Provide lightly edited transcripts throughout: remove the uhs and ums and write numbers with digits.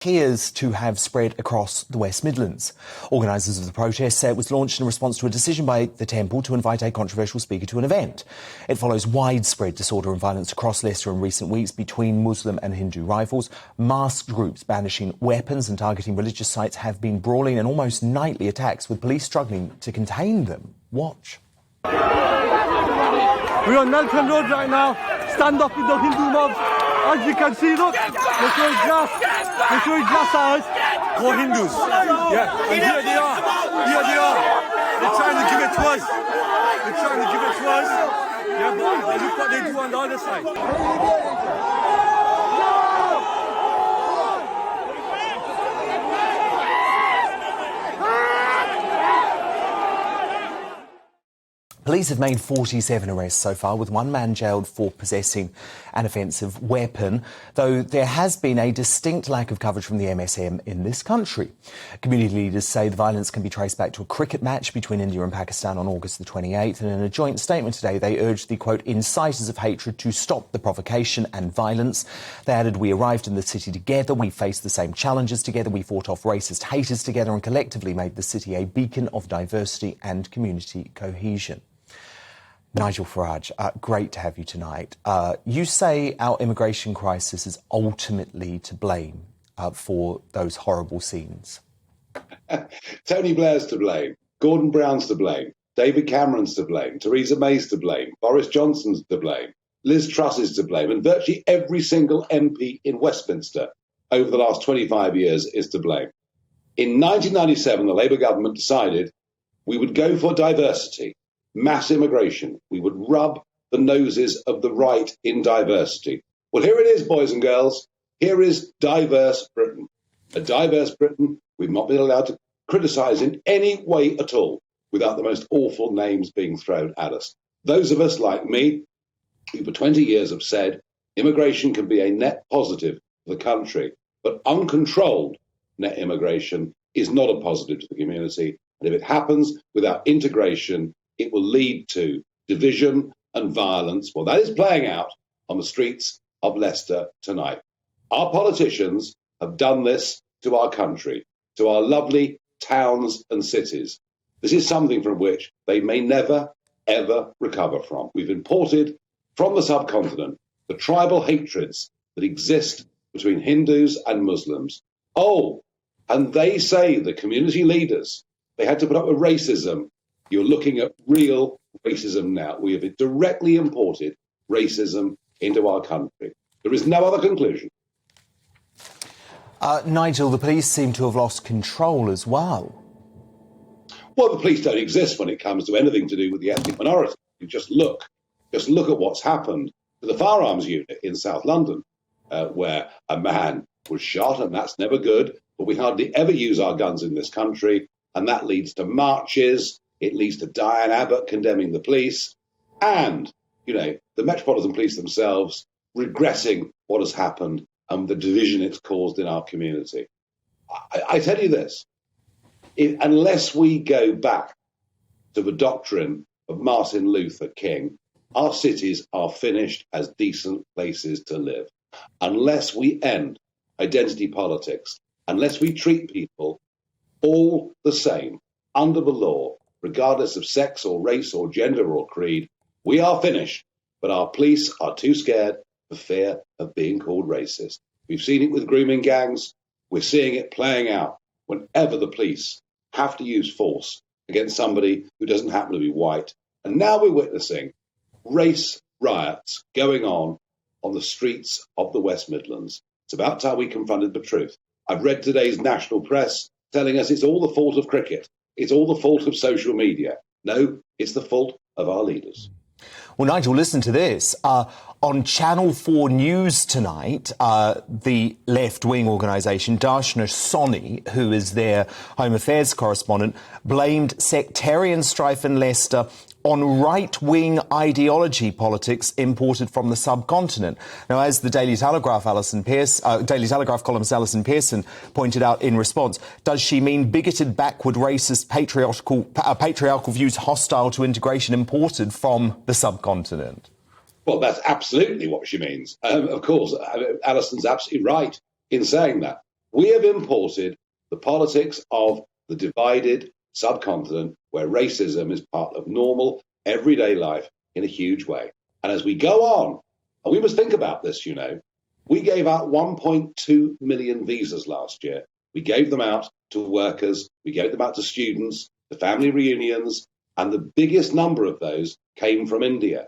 appears to have spread across the West Midlands. Organisers of the protest say it was launched in response to a decision by the Temple to invite a controversial speaker to an event. It follows widespread disorder and violence across Leicester in recent weeks between Muslim and Hindu rivals. Masked groups brandishing weapons and targeting religious sites have been brawling and almost nightly attacks, with police struggling to contain them. Watch. We're on Nelton Road right now. Stand up with the Hindu mobs. As you can see, look, they're throwing glass at us. More Hindus. Yeah, and here they are. Here they are. They're trying to give it to us. Yeah, but look what they do on the other side. Police have made 47 arrests so far, with one man jailed for possessing an offensive weapon, though there has been a distinct lack of coverage from the MSM in this country. Community leaders say the violence can be traced back to a cricket match between India and Pakistan on August the 28th, and in a joint statement today they urged the, quote, inciters of hatred to stop the provocation and violence. They added, we arrived in the city together, we faced the same challenges together, we fought off racist haters together and collectively made the city a beacon of diversity and community cohesion. Nigel Farage, great to have you tonight. You say our immigration crisis is ultimately to blame for those horrible scenes. Tony Blair's to blame, Gordon Brown's to blame, David Cameron's to blame, Theresa May's to blame, Boris Johnson's to blame, Liz Truss is to blame, and virtually every single MP in Westminster over the last 25 years is to blame. In 1997, the Labour government decided we would go for diversity. Mass immigration. We would rub the noses of the right in diversity. Well, here it is, boys and girls. Here is diverse Britain. A diverse Britain we've not been allowed to criticise in any way at all without the most awful names being thrown at us. Those of us like me, who for 20 years have said immigration can be a net positive for the country, but uncontrolled net immigration is not a positive to the community. And if it happens without integration, it will lead to division and violence. Well, that is playing out on the streets of Leicester tonight. Our politicians have done this to our country, to our lovely towns and cities. This is something from which they may never, ever recover from. We've imported from the subcontinent the tribal hatreds that exist between Hindus and Muslims. Oh, and they say, the community leaders, they had to put up with racism. You're looking at real racism now. We have directly imported racism into our country. There is no other conclusion. Nigel, the police seem to have lost control as well. Well, the police don't exist when it comes to anything to do with the ethnic minority. You just look at what's happened to the firearms unit in South London, where a man was shot, and that's never good. But we hardly ever use our guns in this country, and that leads to marches. It leads to Diane Abbott condemning the police and, the Metropolitan Police themselves regretting what has happened and the division it's caused in our community. I tell you this, unless we go back to the doctrine of Martin Luther King, our cities are finished as decent places to live. Unless we end identity politics, unless we treat people all the same under the law, regardless of sex or race or gender or creed, we are finished. But our police are too scared for fear of being called racist. We've seen it with grooming gangs. We're seeing it playing out whenever the police have to use force against somebody who doesn't happen to be white. And now we're witnessing race riots going on the streets of the West Midlands. It's about time we confronted the truth. I've read today's national press telling us it's all the fault of cricket. It's all the fault of social media. No, it's the fault of our leaders. Well, Nigel, listen to this. On Channel 4 News tonight, the left-wing organisation Darshana Soni, who is their Home Affairs correspondent, blamed sectarian strife in Leicester on right-wing ideology politics imported from the subcontinent. Now, as the Daily Telegraph columnist Alison Pearson pointed out in response, does she mean bigoted, backward, racist, patriarchal views hostile to integration imported from the subcontinent? Well, that's absolutely what she means. Of course, Alison's absolutely right in saying that. We have imported the politics of the divided subcontinent where racism is part of normal, everyday life in a huge way. And as we go on, and we must think about this, you know, we gave out 1.2 million visas last year. We gave them out to workers, we gave them out to students, to family reunions, and the biggest number of those came from India.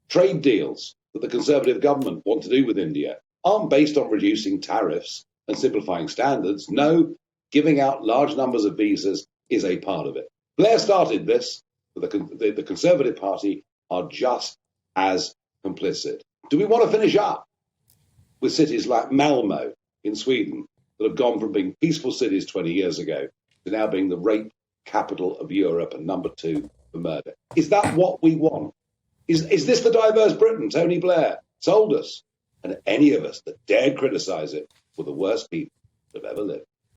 Trade deals that the Conservative government want to do with India aren't based on reducing tariffs and simplifying standards. No, giving out large numbers of visas is a part of it. Blair started this, but the Conservative Party are just as complicit. Do we want to finish up with cities like Malmo in Sweden that have gone from being peaceful cities 20 years ago to now being the rape capital of Europe and number 2 for murder? Is that what we want? Is this the diverse Britain Tony Blair sold us? And any of us that dared criticise it were the worst people that have ever lived.